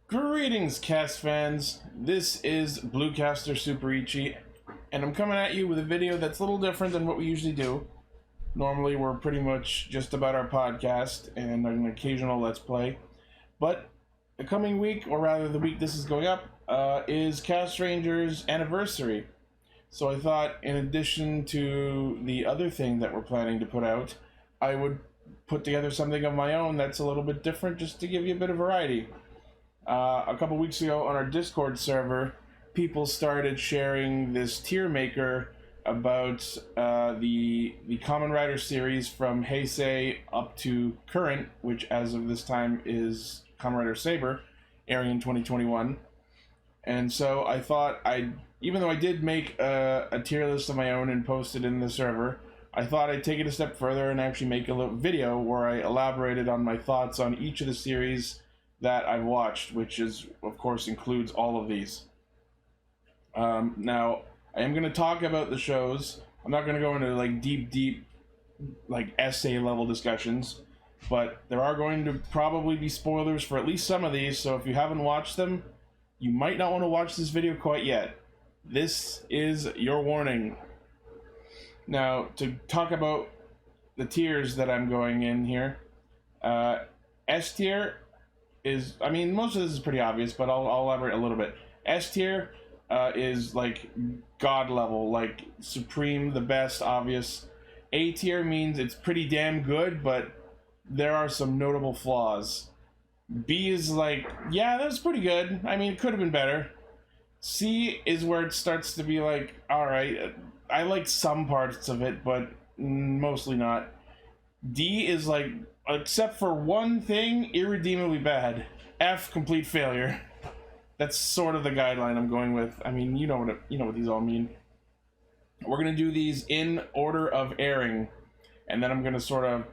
Greetings, cast fans. This is Caster SuperIchi, and I'm coming at you with a video that's a little different than what we usually do. Normally, we're pretty much just about our podcast and an occasional Let's Play. But the coming week, or rather the week this is going up, is Castranger's anniversary. So I thought, in addition to the other thing that we're planning to put out, I would put together something of my own that's a little bit different, just to give you a bit of variety. A couple weeks ago on our Discord server, people started sharing this tier maker about the Kamen Rider series from Heisei up to current, which as of this time is Kamen Rider Saber, airing in 2021. And so I thought even though I did make a tier list of my own and post it in the server, I thought I'd take it a step further and actually make a little video where I elaborated on my thoughts on each of the series that I've watched, which is, of course, includes all of these. Now, I am going to talk about the shows. I'm not going to go into like deep, like essay level discussions, but there are going to probably be spoilers for at least some of these, so if you haven't watched them, you might not want to watch this video quite yet. This is your warning. Now, to talk about the tiers that I'm going in here, S tier is, I mean, most of this is pretty obvious, but I'll elaborate a little bit. S tier is like god level, like supreme, the best, obvious. A tier means it's pretty damn good, but there are some notable flaws. B is like, yeah, that's pretty good. I mean, it could have been better. C is where it starts to be like, alright, I like some parts of it, but mostly not. D is like, except for one thing, irredeemably bad. F, complete failure. That's sort of the guideline I'm going with. I mean, you know what these all mean. We're gonna do these in order of airing, and then I'm gonna sort of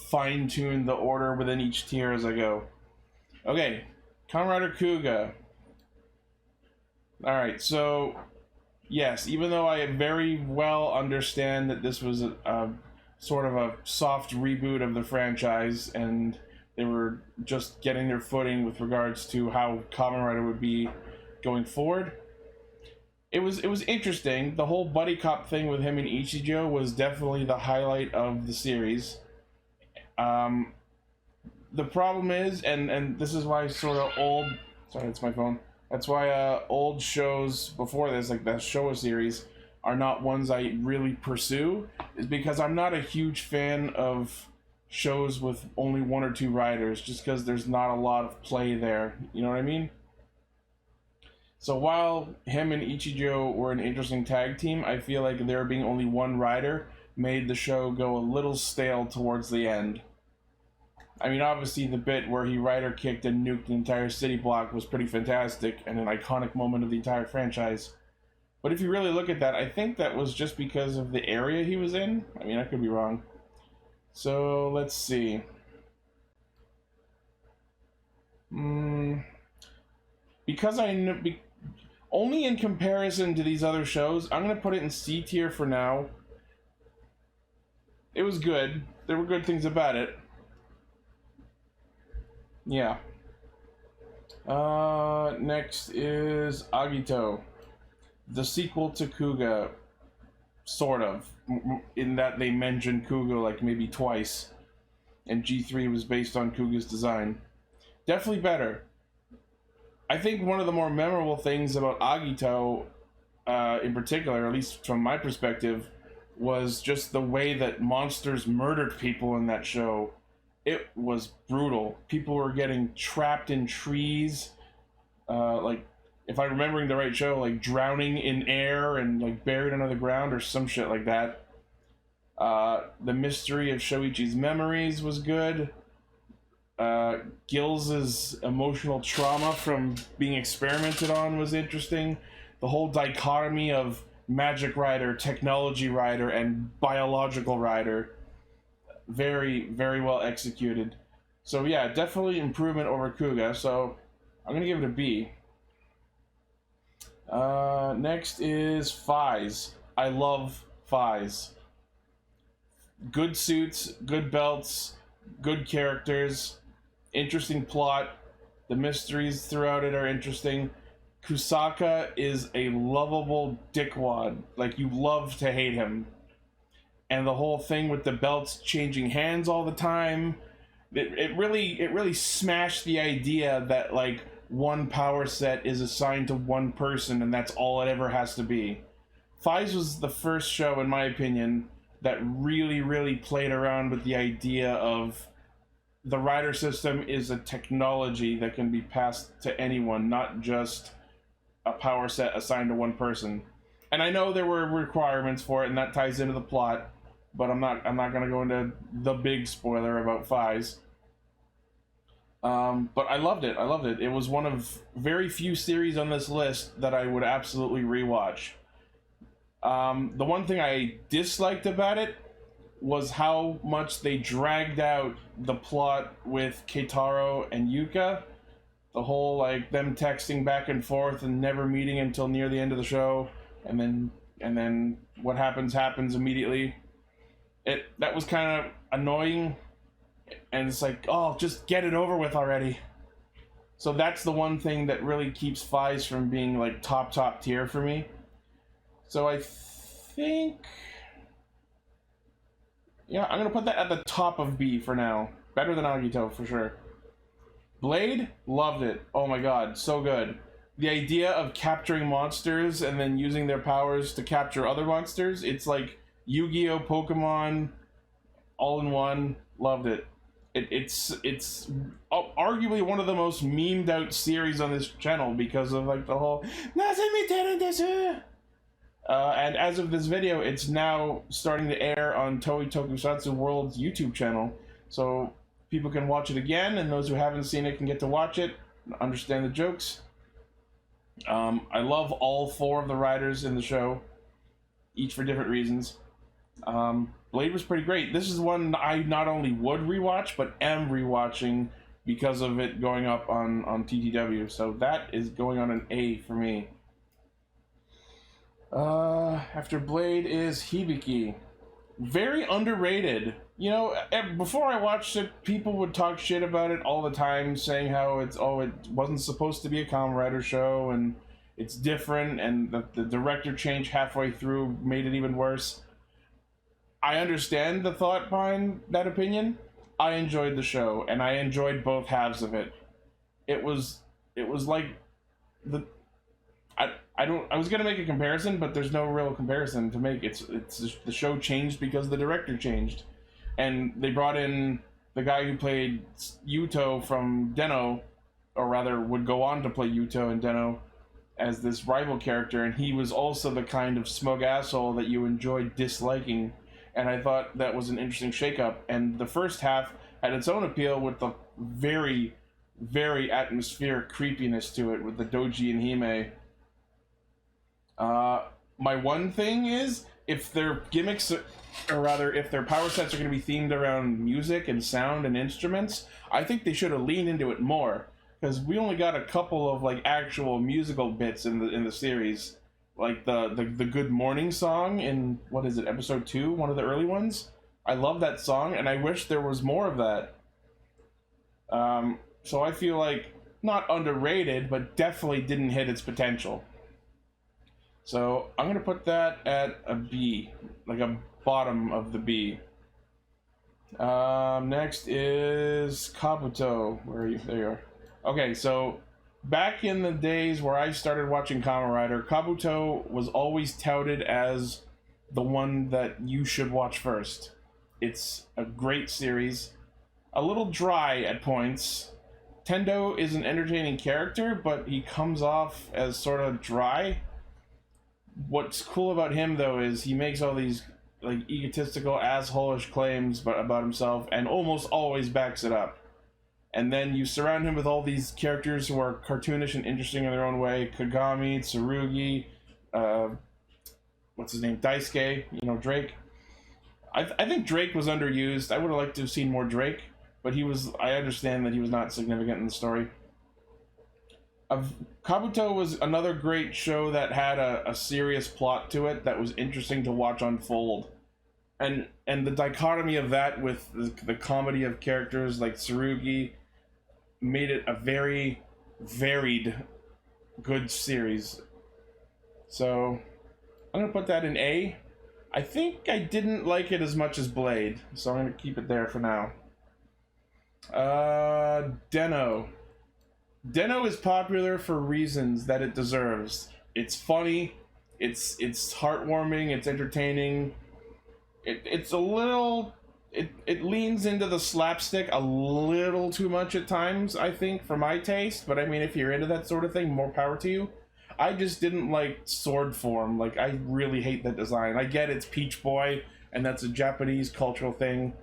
fine-tune the order within each tier as I go. Okay, Kamen Rider Kuuga. Alright, so yes, even though I very well understand that this was a sort of a soft reboot of the franchise, and they were just getting their footing with regards to how Kamen Rider would be going forward. It was interesting. The whole buddy cop thing with him and Ichijo was definitely the highlight of the series. The problem is, and this is why sort of old, sorry, it's my phone. That's why old shows before this, like the Showa series, are not ones I really pursue, is because I'm not a huge fan of shows with only one or two riders, just because there's not a lot of play there, you know what I mean? So while him and Ichijo were an interesting tag team, I feel like there being only one rider made the show go a little stale towards the end. I mean, obviously the bit where he rider kicked and nuked an entire city block was pretty fantastic and an iconic moment of the entire franchise. But if you really look at that, I think that was just because of the area he was in. I mean, I could be wrong. So, let's see. Because I know, only in comparison to these other shows, I'm going to put it in C tier for now. It was good. There were good things about it. Yeah. Next is Agito. The sequel to Kuuga, sort of, in that they mentioned Kuuga like maybe twice, and G3 was based on Kuuga's design. Definitely better. I think one of the more memorable things about Agito, in particular, at least from my perspective, was just the way that monsters murdered people in that show. It was brutal. People were getting trapped in trees, like, if I'm remembering the right show, like drowning in air and like buried under the ground or some shit like that. The mystery of Shoichi's memories was good. Gill's emotional trauma from being experimented on was interesting. The whole dichotomy of magic rider, technology rider, and biological rider, very, very well executed. So yeah, definitely improvement over Kuuga, so I'm gonna give it a B. Next is Fies. I love Fies. Good suits, good belts, good characters, interesting plot, The mysteries throughout it are interesting. Kusaka is a lovable dickwad. Like, you love to hate him. And the whole thing with the belts changing hands all the time, it really smashed the idea that, like, one power set is assigned to one person and that's all it ever has to be. Fives was the first show, in my opinion, that really played around with the idea of the rider system is a technology that can be passed to anyone, not just a power set assigned to one person. And I know there were requirements for it, and that ties into the plot, but I'm not going to go into the big spoiler about Fives. But I loved it. It was one of very few series on this list that I would absolutely rewatch. The one thing I disliked about it was how much they dragged out the plot with Keitaro and Yuka. The whole, like, them texting back and forth and never meeting until near the end of the show, and then what happens immediately. That was kind of annoying, and it's like, oh, just get it over with already. So that's the one thing that really keeps Fives from being, like, top tier for me. So I think, yeah, I'm gonna put that at the top of B for now. Better than Agito, for sure. Blade, loved it. Oh my god, so good. The idea of capturing monsters and then using their powers to capture other monsters, it's like Yu-Gi-Oh! Pokemon all in one. Loved it. It's arguably one of the most memed out series on this channel because of, like, the whole and as of this video, it's now starting to air on Toei Tokusatsu World's YouTube channel, so people can watch it again, and those who haven't seen it can get to watch it, understand the jokes. I love all four of the riders in the show, each for different reasons. Blade was pretty great. This is one I not only would rewatch, but am rewatching because of it going up on TTW, so that is going on an A for me. After Blade is Hibiki. Very underrated. You know, before I watched it, people would talk shit about it all the time, saying how it wasn't supposed to be a Kamen Rider show, and it's different, and the director change halfway through made it even worse. I understand the thought behind that opinion. I enjoyed the show, and I enjoyed both halves of it. It was like I was gonna make a comparison, but there's no real comparison to make. It's the show changed because the director changed, and they brought in the guy who played Yuto from Den-O, or rather would go on to play Yuto in Den-O, as this rival character, and he was also the kind of smug asshole that you enjoyed disliking, and I thought that was an interesting shakeup. And the first half had its own appeal with the very atmospheric creepiness to it with the Doji and Hime. My one thing is, if their gimmicks, or rather, if their power sets are going to be themed around music and sound and instruments, I think they should have leaned into it more. Because we only got a couple of, like, actual musical bits in the series, like the Good Morning song in, what is it, episode 2, one of the early ones. I love that song, and I wish there was more of that. So I feel like not underrated, but definitely didn't hit its potential. So I'm gonna put that at a B, like a bottom of the B. Next is Kabuto. Where are you? There you are. Okay, so back in the days where I started watching Kamen Rider, Kabuto was always touted as the one that you should watch first. It's a great series, a little dry at points. Tendo is an entertaining character, but he comes off as sort of dry. What's cool about him, though, is he makes all these, like, egotistical, asshole-ish claims about himself, and almost always backs it up. And then you surround him with all these characters who are cartoonish and interesting in their own way. Kagami, Tsurugi, what's his name, Daisuke, you know, Drake. I think Drake was underused. I would have liked to have seen more Drake, but I understand that he was not significant in the story. Kabuto was another great show that had a serious plot to it that was interesting to watch unfold. And the dichotomy of that with the comedy of characters like Tsurugi, made it a very varied, good series. So I'm gonna put that in A. I think I didn't like it as much as Blade, so I'm gonna keep it there for now. Den-O. Den-O is popular for reasons that it deserves. It's funny, it's heartwarming, it's entertaining. It's a little, it leans into the slapstick a little too much at times, I think, for my taste. But I mean, if you're into that sort of thing, more power to you. I just didn't like sword form. Like, I really hate that design. I get it's Peach Boy, and that's a Japanese cultural thing.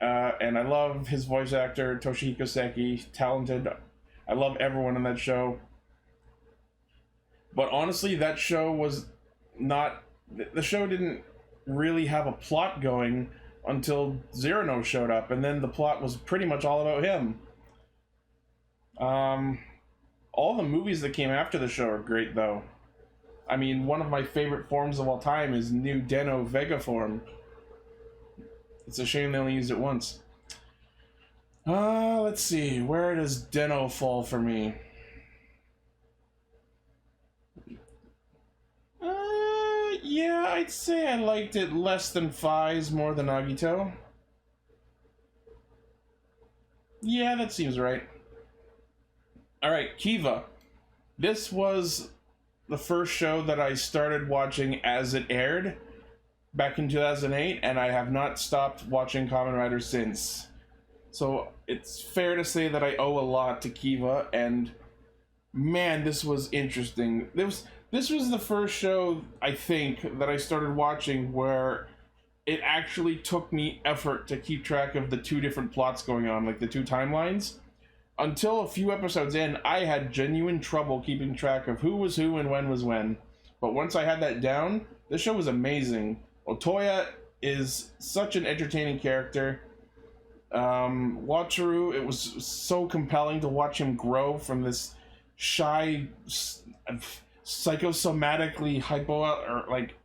And I love his voice actor, Toshihiko Seki, talented. I love everyone in that show. But honestly, that show was not... The show didn't really have a plot going until Zerano showed up, and then the plot was pretty much all about him. All the movies that came after the show are great, though. I mean, one of my favorite forms of all time is new Den-O Vega form. It's a shame they only used it once. Let's see. Where does Den-O fall for me? Yeah, I'd say I liked it less than Faiz, more than Agito. Yeah, that seems right. Alright, Kiva. This was the first show that I started watching as it aired back in 2008, and I have not stopped watching Kamen Rider since. So it's fair to say that I owe a lot to Kiva, and man, this was interesting. This was the first show, I think, that I started watching where it actually took me effort to keep track of the two different plots going on, like the two timelines. Until a few episodes in, I had genuine trouble keeping track of who was who and when was when. But once I had that down, this show was amazing. Otoya is such an entertaining character. Wataru, it was so compelling to watch him grow from this shy, psychosomatically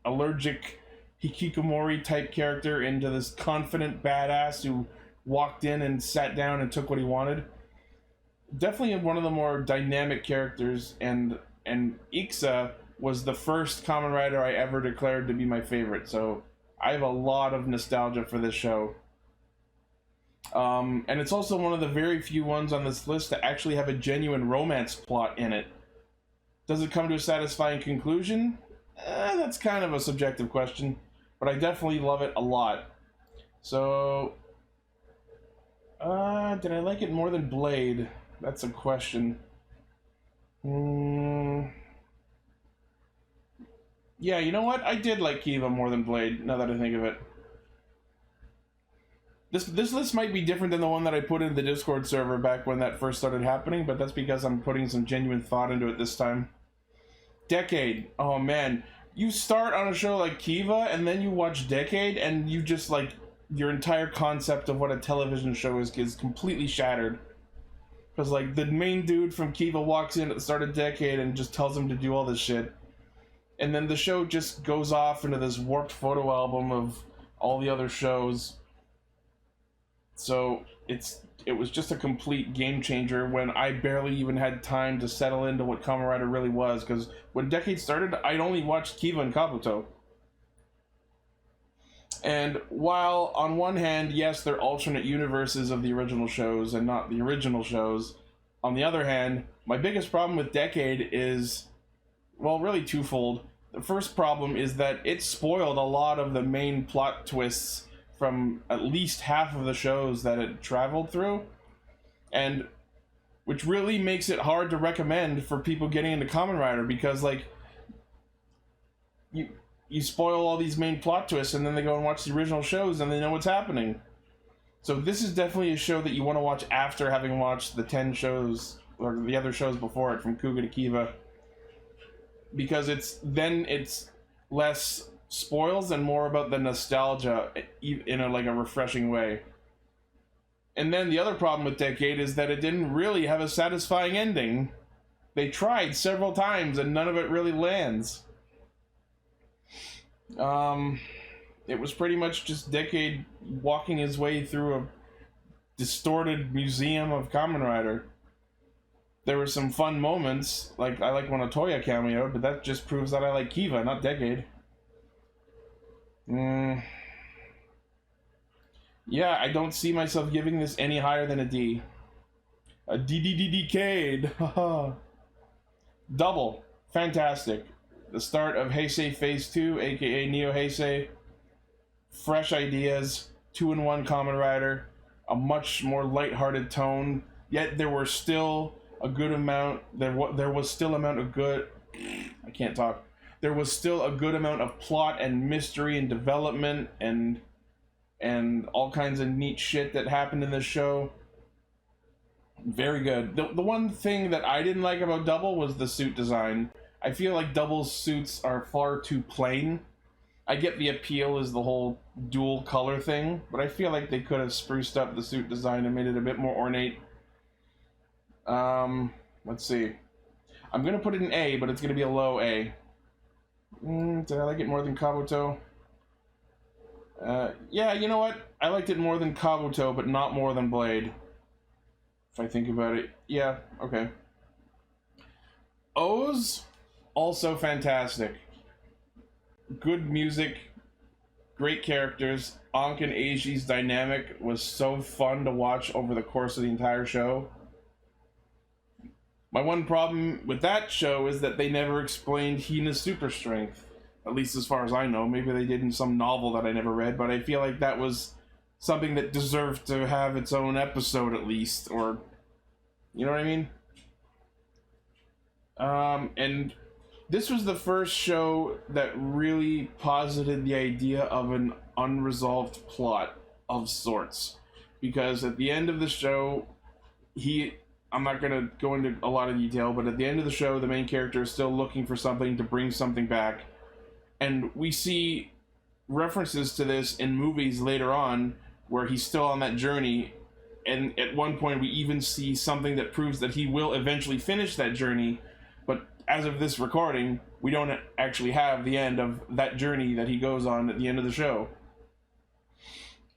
allergic hikikomori type character into this confident badass who walked in and sat down and took what he wanted. Definitely one of the more dynamic characters, and Ixa was the first Kamen Rider I ever declared to be my favorite, so I have a lot of nostalgia for this show. And it's also one of the very few ones on this list to actually have a genuine romance plot in it. Does it come to a satisfying conclusion? That's kind of a subjective question, but I definitely love it a lot. So, did I like it more than Blade? That's a question. Yeah, you know what? I did like Kiva more than Blade, now that I think of it. This list might be different than the one that I put in the Discord server back when that first started happening, but that's because I'm putting some genuine thought into it this time. Decade. Oh man. You start on a show like Kiva, and then you watch Decade, and you just, like, your entire concept of what a television show is completely shattered. Because, like, the main dude from Kiva walks in at the start of Decade and just tells him to do all this shit. And then the show just goes off into this warped photo album of all the other shows. So, it was just a complete game changer when I barely even had time to settle into what Kamen Rider really was. Because when Decade started, I'd only watched Kiva and Kabuto. And while, on one hand, yes, they're alternate universes of the original shows and not the original shows, on the other hand, my biggest problem with Decade is, well, really twofold. The first problem is that it spoiled a lot of the main plot twists from at least half of the shows that it traveled through, and which really makes it hard to recommend for people getting into Kamen Rider, because, like, you spoil all these main plot twists, and then they go and watch the original shows, and they know what's happening. So this is definitely a show that you want to watch after having watched the 10 shows, or the other shows before it, from Kuuga to Kiva. Because it's less spoils and more about the nostalgia in a refreshing way. And then the other problem with Decade is that it didn't really have a satisfying ending. They tried several times, and none of it really lands. It was pretty much just Decade walking his way through distorted museum of Kamen Rider. There were some fun moments, like I like when Otoya cameoed, but that just proves that I like Kiva, not Decade. Yeah, I don't see myself giving this any higher than a D. A DDDDcade. Haha. Double. Fantastic. The start of Heisei Phase 2, aka Neo Heisei. Fresh ideas. 2-in-1 Kamen Rider. A much more lighthearted tone. Yet there were still a good amount. There was still amount of good. I can't talk. There was still a good amount of plot and mystery and development and all kinds of neat shit that happened in this show. Very good. The one thing that I didn't like about Double was the suit design. I feel like Double's suits are far too plain. I get the appeal is the whole dual color thing, but I feel like they could have spruced up the suit design and made it a bit more ornate. Let's see. I'm gonna put it in A, but it's gonna be a low A. Did I like it more than Kabuto? Yeah, you know what? I liked it more than Kabuto, but not more than Blade. If I think about it. Yeah, okay. O's, also fantastic. Good music, great characters. Ankh and Eiji's dynamic was so fun to watch over the course of the entire show. My one problem with that show is that they never explained Hina's super strength. At least as far as I know. Maybe they did in some novel that I never read, but I feel like that was something that deserved to have its own episode at least, or... You know what I mean? And this was the first show that really posited the idea of an unresolved plot of sorts. Because at the end of the show, I'm not going to go into a lot of detail, but at the end of the show, the main character is still looking for something to bring something back. And we see references to this in movies later on, where he's still on that journey, and at one point we even see something that proves that he will eventually finish that journey, but as of this recording, we don't actually have the end of that journey that he goes on at the end of the show.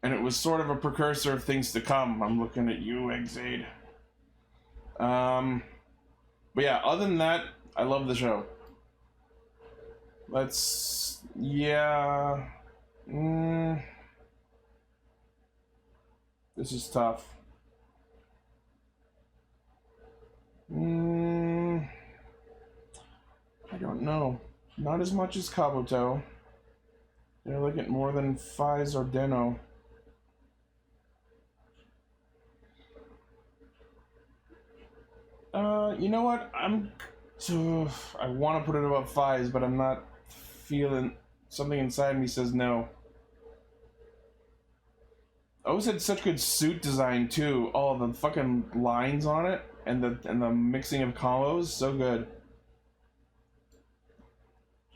And it was sort of a precursor of things to come. I'm looking at you, Exade. But yeah, other than that, I love the show. Yeah. This is tough. I don't know. Not as much as Kabuto. They're looking at more than Faiz or Deno. You know what? I want to put it above Faiz, but I'm not feeling... Something inside me says no. O's had such good suit design too. Oh, the fucking lines on it and the mixing of combos, so good.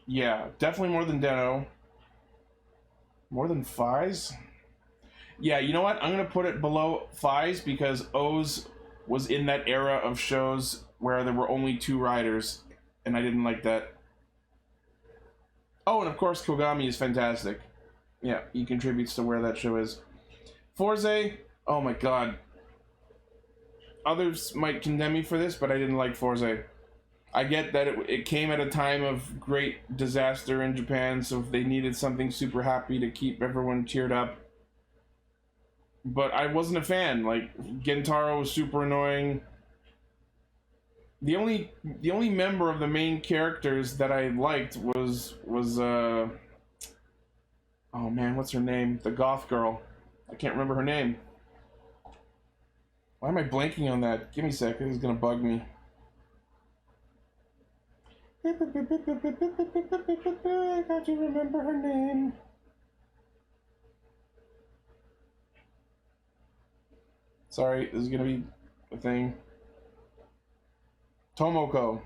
Yeah, definitely more than Deno. More than Faiz? Yeah, you know what? I'm gonna put it below Faiz because O's was in that era of shows where there were only 2 riders, and I didn't like that. Oh, and of course Kogami is fantastic. Yeah, he contributes to where that show is. Forze, oh my god. Others might condemn me for this, but I didn't like Forze. I get that it came at a time of great disaster in Japan, so if they needed something super happy to keep everyone cheered up. But I wasn't a fan. Like, Gentaro was super annoying. The only member of the main characters that I liked was oh man, what's her name? The goth girl. I can't remember her name. Why am I blanking on that? Give me a sec, this is gonna bug me. I got to remember her name. Sorry, this is gonna be a thing. Tomoko.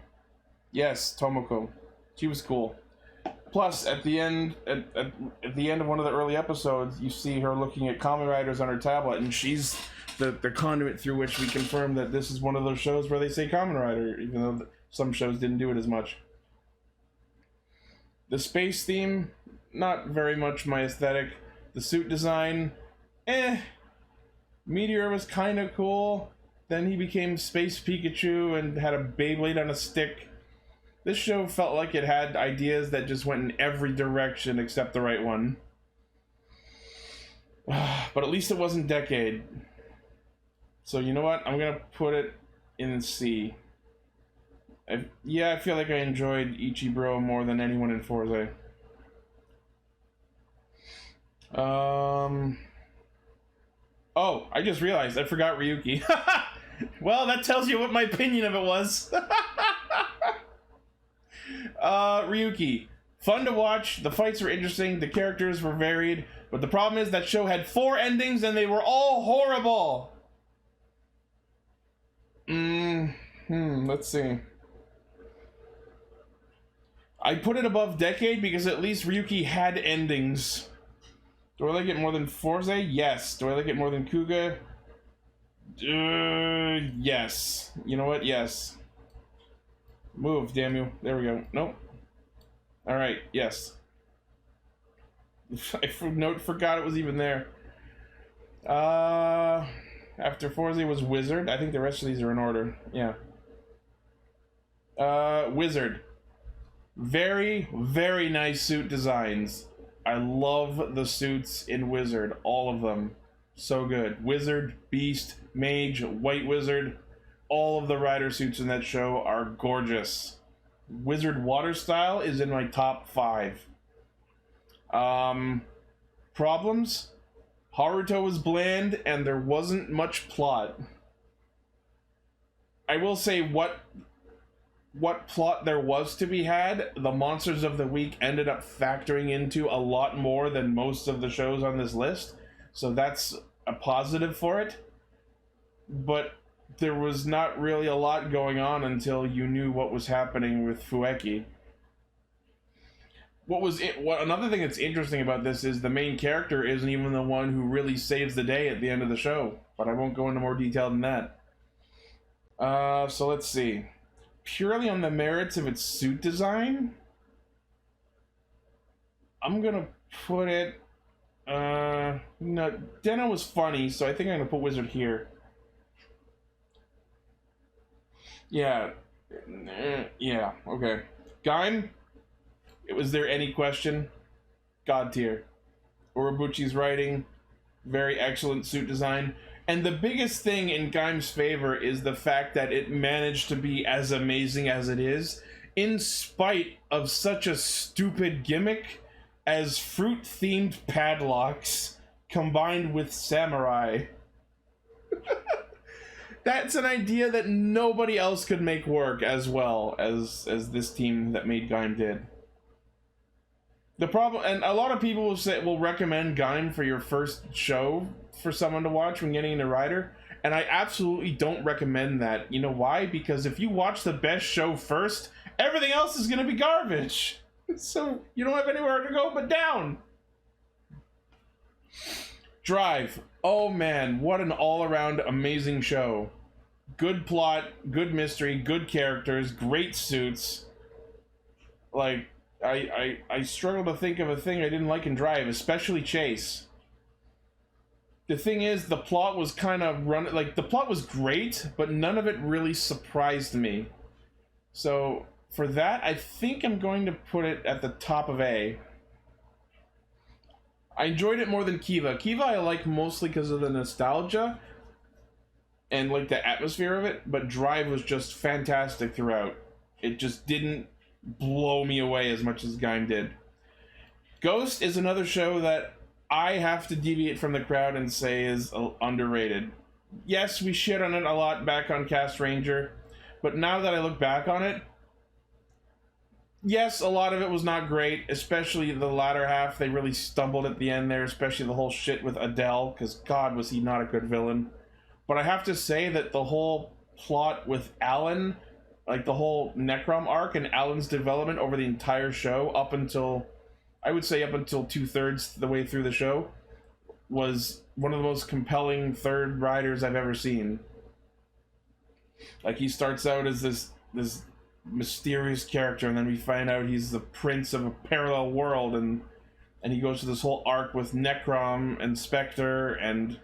Yes, Tomoko. She was cool. Plus, at the end, at the end of one of the early episodes, you see her looking at Kamen Riders on her tablet, and she's the conduit through which we confirm that this is one of those shows where they say Kamen Rider, even though some shows didn't do it as much. The space theme, not very much my aesthetic. The suit design, eh. Meteor was kind of cool. Then he became Space Pikachu and had a Beyblade on a stick. This show felt like it had ideas that just went in every direction except the right one. But at least it wasn't Decade. So you know what? I'm gonna put it in C. Yeah, I feel like I enjoyed Ichibro more than anyone in Forza. Oh, I just realized I forgot Ryuki. Well, that tells you what my opinion of it was. Ryuki. Fun to watch, the fights were interesting, the characters were varied, but the problem is that show had 4 endings and they were all horrible. Let's see. I put it above Decade because at least Ryuki had endings. Do I like it more than Forza? Yes. Do I like it more than Kuuga? Yes. You know what? Yes. Move, damn you. There we go. Nope. Alright, yes. I forgot it was even there. After Forza was Wizard. I think the rest of these are in order. Yeah. Wizard. Very, very nice suit designs. I love the suits in Wizard. All of them. So good. Wizard, Beast, Mage, White Wizard. All of the rider suits in that show are gorgeous. Wizard water style is in my top 5. Problems? Haruto was bland and there wasn't much plot. I will say what plot there was to be had, the Monsters of the Week ended up factoring into a lot more than most of the shows on this list. So that's a positive for it. But there was not really a lot going on until you knew what was happening with Fueki. Another thing that's interesting about this is the main character isn't even the one who really saves the day at the end of the show. But I won't go into more detail than that. So let's see. Purely on the merits of its suit design, I'm gonna put it, no, Deno was funny, so I think I'm gonna put Wizard here. Yeah, okay. Gaim, was there any question? God tier. Urabuchi's writing, very excellent suit design. And the biggest thing in Gaim's favor is the fact that it managed to be as amazing as it is, in spite of such a stupid gimmick as fruit-themed padlocks combined with samurai. That's an idea that nobody else could make work as well as this team that made Gaim did. The problem, and a lot of people will recommend Gaim for your first show for someone to watch when getting into Rider, and I absolutely don't recommend that. You know why? Because if you watch the best show first, everything else is going to be garbage. So you don't have anywhere to go but down. Drive. Oh man, what an all-around amazing show. Good plot, good mystery, good characters, great suits. Like, I struggle to think of a thing I didn't like in Drive, especially Chase. The thing is, the plot was kind of the plot was great, but none of it really surprised me. So, for that, I think I'm going to put it at the top of A. I enjoyed it more than Kiva. Kiva I like mostly because of the nostalgia and like the atmosphere of it, but Drive was just fantastic throughout. It just didn't blow me away as much as Gaim did. Ghost is another show that I have to deviate from the crowd and say is underrated. Yes, we shit on it a lot back on Castranger, but now that I look back on it, yes, a lot of it was not great, especially the latter half. They really stumbled at the end there, especially the whole shit with Adele, because God, was he not a good villain. But I have to say that the whole plot with Alan, like the whole Necrom arc and Alan's development over the entire show, up until 2/3 the way through the show, was one of the most compelling third riders I've ever seen. Like, he starts out as this mysterious character, and then we find out he's the prince of a parallel world, and he goes to this whole arc with Necrom and Spectre, and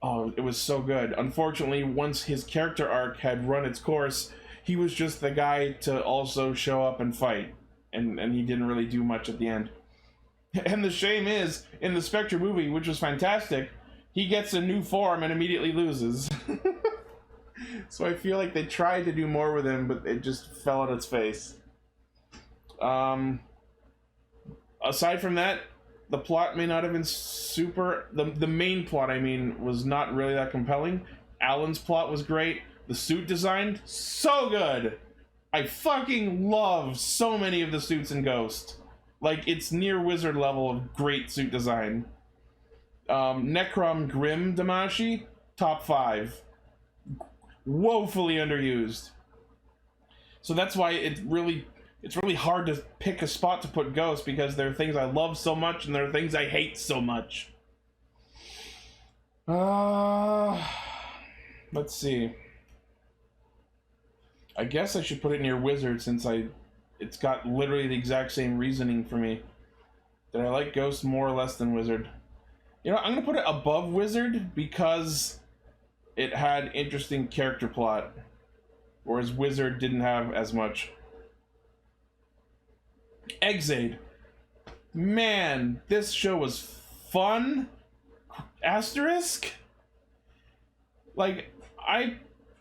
Oh, it was so good. Unfortunately, once his character arc had run its course, he was just the guy to also show up and fight, and he didn't really do much at the end. And the shame is, in the Spectre movie, which was fantastic, he gets a new form and immediately loses. So I feel like they tried to do more with him, but it just fell on its face. Aside from that, the plot may not have been super... The main plot, I mean, was not really that compelling. Alan's plot was great. The suit design, so good! I fucking love so many of the suits in Ghost. Like, it's near wizard level of great suit design. Necrom Grim Damashi, top 5. Woefully underused. So that's why it's really hard to pick a spot to put Ghost, because there are things I love so much and there are things I hate so much. Let's see. I guess I should put it near Wizard, since it's got literally the exact same reasoning for me. That I like Ghost more or less than Wizard. You know, I'm gonna put it above Wizard because it had interesting character plot, whereas Wizard didn't have as much. Exade. Man, this show was fun. Asterisk? Like,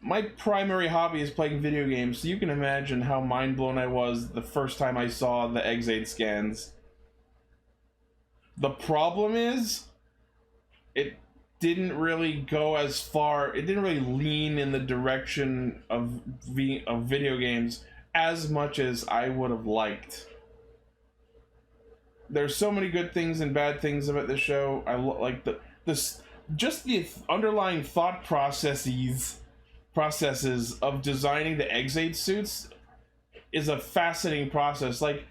my primary hobby is playing video games, so you can imagine how mind blown I was the first time I saw the Exade scans. The problem is, it didn't really go as far, it didn't really lean in the direction of video games as much as I would have liked. There's so many good things and bad things about this show. I like the underlying thought processes of designing the Exade suits is a fascinating process. Like,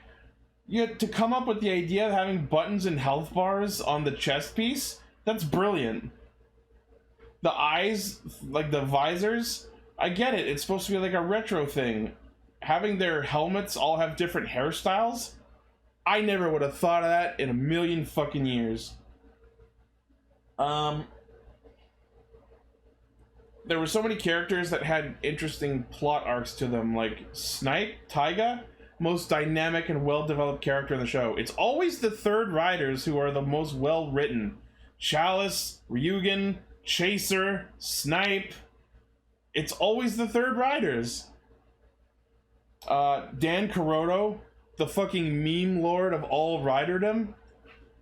you had to come up with the idea of having buttons and health bars on the chest piece. That's brilliant. The eyes, like the visors, I get it. It's supposed to be like a retro thing. Having their helmets all have different hairstyles, I never would have thought of that in a million fucking years. There were so many characters that had interesting plot arcs to them, like Snipe, Taiga, most dynamic and well-developed character in the show. It's always the third riders who are the most well-written. Chalice, Ryugen, Chaser, Snipe. It's always the third riders. Dan Kuroto, the fucking meme lord of all riderdom.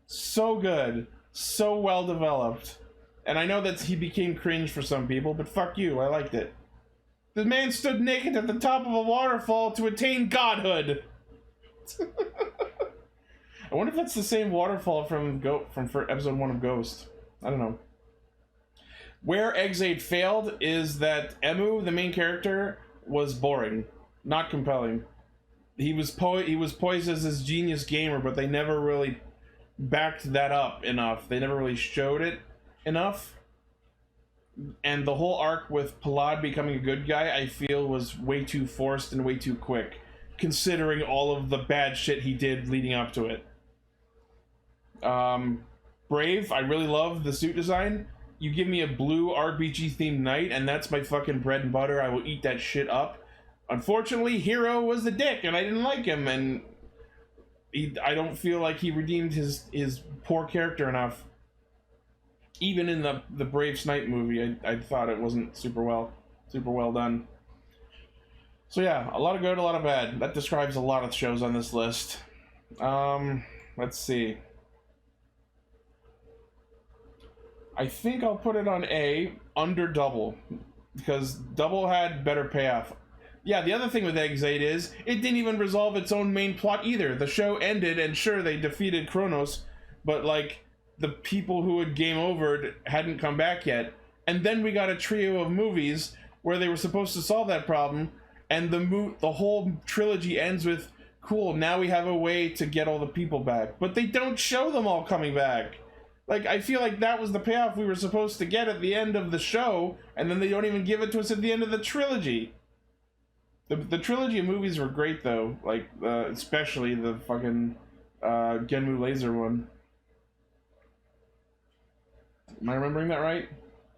So good. So well developed. And I know that he became cringe for some people, but fuck you, I liked it. The man stood naked at the top of a waterfall to attain godhood. I wonder if that's the same waterfall from episode 1 of Ghost. I don't know. Where Exade failed is that Emu, the main character, was boring, not compelling. He was poised as this genius gamer, but they never really backed that up enough. They never really showed it enough. And the whole arc with Palad becoming a good guy, I feel, was way too forced and way too quick, considering all of the bad shit he did leading up to it. Brave, I really love the suit design. You give me a blue RPG themed knight and that's my fucking bread and butter. I will eat that shit up. Unfortunately, Hero was the dick and I didn't like him, and I don't feel like he redeemed his poor character enough. Even in the Brave Snipe movie, I thought it wasn't super well done. So yeah, a lot of good, a lot of bad. That describes a lot of shows on this list. Let's see. I think I'll put it on A, under Double, because Double had better payoff. Yeah, the other thing with Exade is, it didn't even resolve its own main plot either. The show ended, and sure, they defeated Kronos, but like, the people who had game overed hadn't come back yet. And then we got a trio of movies where they were supposed to solve that problem, and the whole trilogy ends with, cool, now we have a way to get all the people back. But they don't show them all coming back. Like, I feel like that was the payoff we were supposed to get at the end of the show, and then they don't even give it to us at the end of the trilogy. The trilogy of movies were great, though. Like, especially the fucking Genmu Laser one. Am I remembering that right?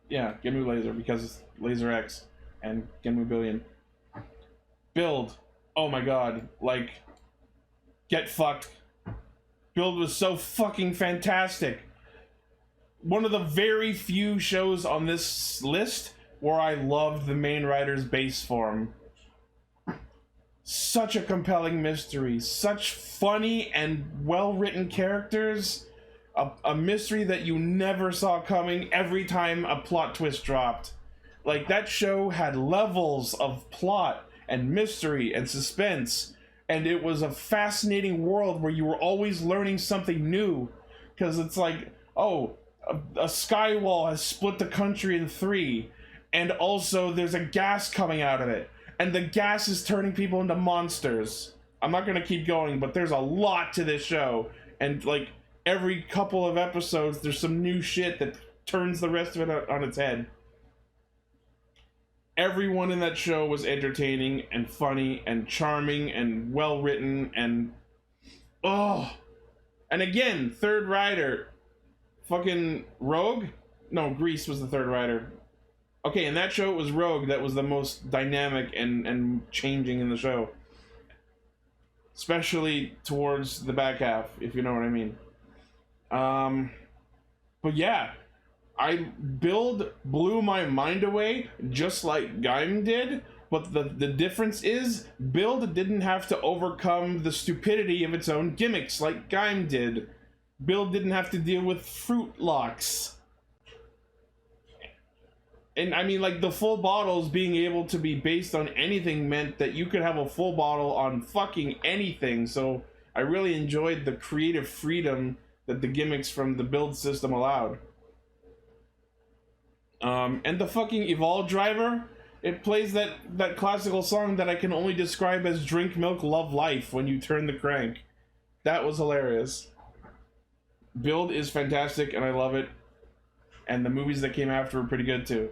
Yeah, Genmu Laser, because it's Laser X and Genmu Billion. Build. Oh my god. Like, get fucked. Build was so fucking fantastic. One of the very few shows on this list where I loved the main writer's base form. Such a compelling mystery. Such funny and well-written characters. A mystery that you never saw coming every time a plot twist dropped. Like, that show had levels of plot and mystery and suspense, and it was a fascinating world where you were always learning something new, because it's like, oh, a skywall has split the country in 3, and also there's a gas coming out of it, and the gas is turning people into monsters. I'm not gonna keep going, but there's a lot to this show, and like every couple of episodes there's some new shit that turns the rest of it on its head. Everyone in that show was entertaining and funny and charming and well written, and oh, and again, third rider, fucking Rogue? No, Grease was the third rider. Okay, in that show it was Rogue that was the most dynamic and changing in the show, especially towards the back half, if you know what I mean. But yeah, Build blew my mind away, just like Gaim did, but the difference is, Build didn't have to overcome the stupidity of its own gimmicks like Gaim did. Build didn't have to deal with fruit locks. And I mean, like, the full bottles being able to be based on anything meant that you could have a full bottle on fucking anything, so I really enjoyed the creative freedom that the gimmicks from the Build system allowed. And the fucking Evolve driver, it plays that classical song that I can only describe as Drink Milk Love Life when you turn the crank. That was hilarious. Build is fantastic and I love it. And the movies that came after were pretty good too.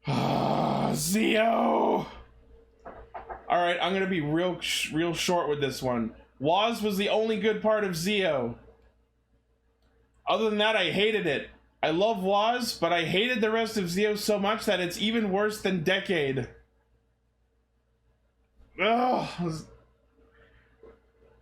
Zeo! Alright, I'm gonna be real short with this one. Woz was the only good part of Zeo. Other than that, I hated it. I love Woz, but I hated the rest of Zeo so much that it's even worse than Decade. Ugh.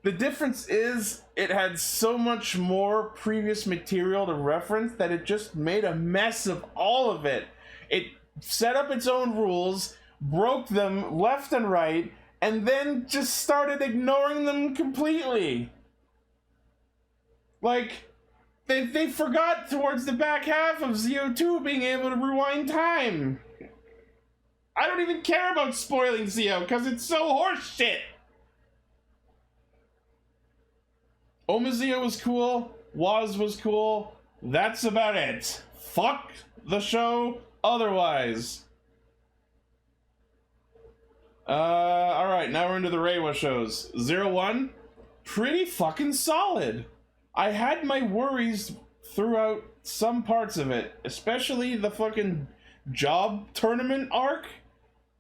The difference is, it had so much more previous material to reference that it just made a mess of all of it. It set up its own rules, broke them left and right, and then just started ignoring them completely. Like, they forgot towards the back half of Zeo 2 being able to rewind time. I don't even care about spoiling Zeo because it's so horseshit. Omazeo was cool, Woz was cool, that's about it. Fuck the show otherwise. Alright, now we're into the Reiwa shows. 01, pretty fucking solid. I had my worries throughout some parts of it, especially the fucking job tournament arc.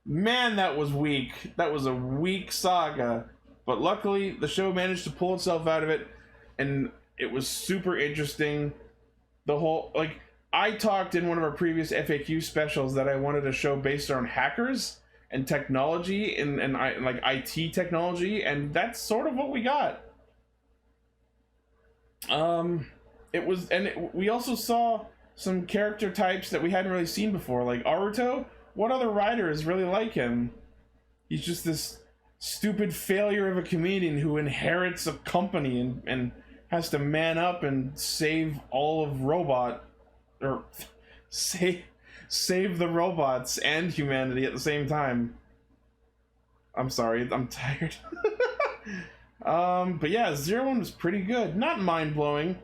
Man, that was weak. That was a weak saga. But luckily, the show managed to pull itself out of it, and it was super interesting. The whole, like, I talked in one of our previous FAQ specials that I wanted a show based on hackers and technology and like IT technology, and that's sort of what we got. We also saw some character types that we hadn't really seen before, like Aruto. What other writer is really like him? He's just this stupid failure of a comedian who inherits a company and has to man up and save all of save the robots and humanity at the same time. I'm sorry, I'm tired. But yeah, 01 was pretty good. Not mind-blowing.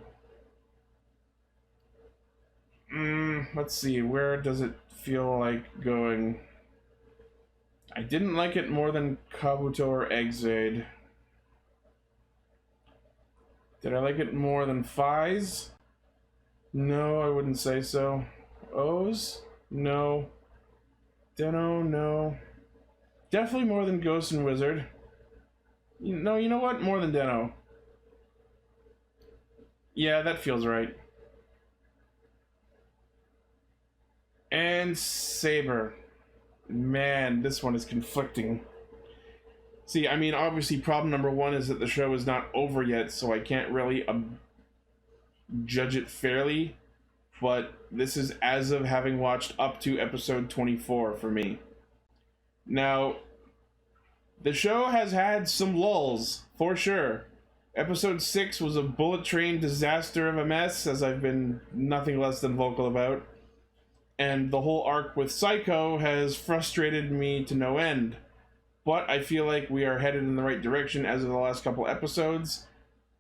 Let's see, where does it feel like going? I didn't like it more than Kabuto or Exade. Did I like it more than Fies? No, I wouldn't say so. O's? No. Deno? No. Definitely more than Ghost and Wizard. You know what? More than Deno. Yeah, that feels right. And Saber. Man, this one is conflicting. See, I mean, obviously problem number one is that the show is not over yet, so I can't really judge it fairly. But this is as of having watched up to episode 24 for me. Now, the show has had some lulls, for sure. Episode 6 was a bullet train disaster of a mess, as I've been nothing less than vocal about. And the whole arc with Psycho has frustrated me to no end. But I feel like we are headed in the right direction as of the last couple episodes.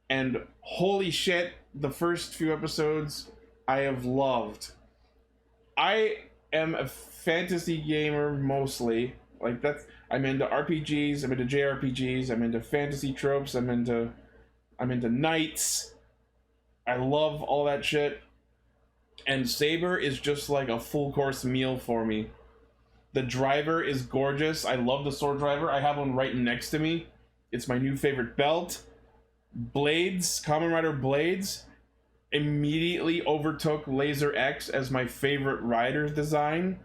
And holy shit, the first few episodes I have loved. I am a fantasy gamer mostly. Like that's I'm into RPGs, I'm into JRPGs, I'm into fantasy tropes, I'm into knights. I love all that shit. And Saber is just like a full course meal for me. The driver is gorgeous. I love the sword driver. I have one right next to me. It's my new favorite belt. Blades, Kamen Rider Blades, immediately overtook Laser X as my favorite rider design.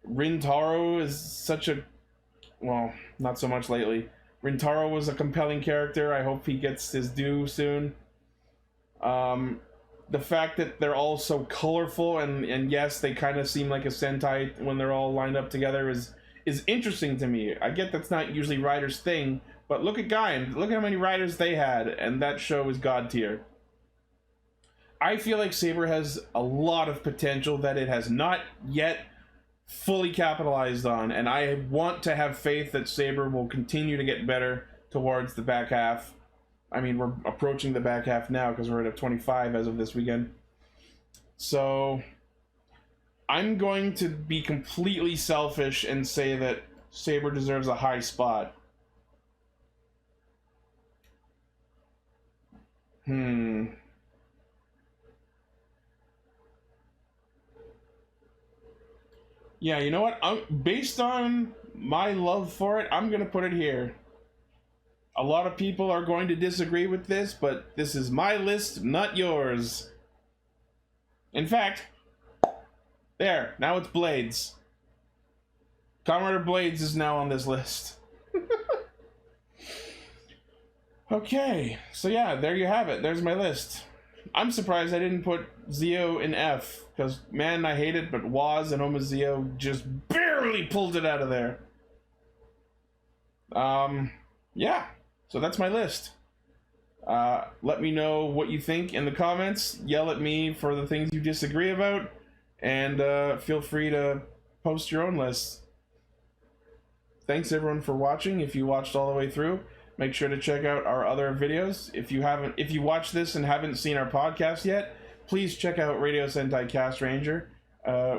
Rintaro is such a... well, not so much lately. Rintaro was a compelling character. I hope he gets his due soon. The fact that they're all so colorful and yes, they kind of seem like a Sentai when they're all lined up together is interesting to me. I get that's not usually Riders' thing, but look at Gaim. Look at how many Riders they had, and that show is god tier. I feel like Saber has a lot of potential that it has not yet fully capitalized on, and I want to have faith that Saber will continue to get better towards the back half. I mean, we're approaching the back half now because we're at 25 as of this weekend. So I'm going to be completely selfish and say that Saber deserves a high spot. Yeah, you know what? Based on my love for it, I'm going to put it here. A lot of people are going to disagree with this, but this is my list, not yours. In fact, there, now it's Blades. Kamen Rider Blades is now on this list. Okay, so yeah, there you have it. There's my list. I'm surprised I didn't put Zio in F, because man, I hate it, but Waz and Omazio just barely pulled it out of there. Yeah, so that's my list. Let me know what you think in the comments. Yell at me for the things you disagree about, and feel free to post your own lists. Thanks everyone for watching. If you watched all the way through, make sure to check out our other videos. If you watched this and haven't seen our podcast yet, please check out Radio Sentai Castranger.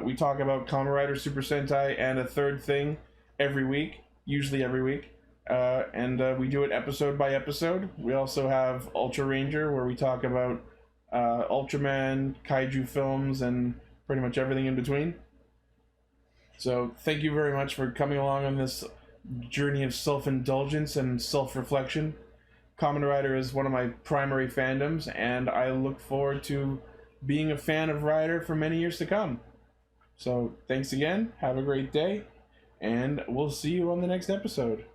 We talk about Kamen Rider, Super Sentai, and a third thing every week, usually every week. And we do it episode by episode. We also have Ultra Ranger, where we talk about Ultraman, kaiju films, and pretty much everything in between. So thank you very much for coming along on this journey of self-indulgence and self-reflection. Kamen Rider is one of my primary fandoms, and I look forward to being a fan of Rider for many years to come. So thanks again, have a great day, and we'll see you on the next episode.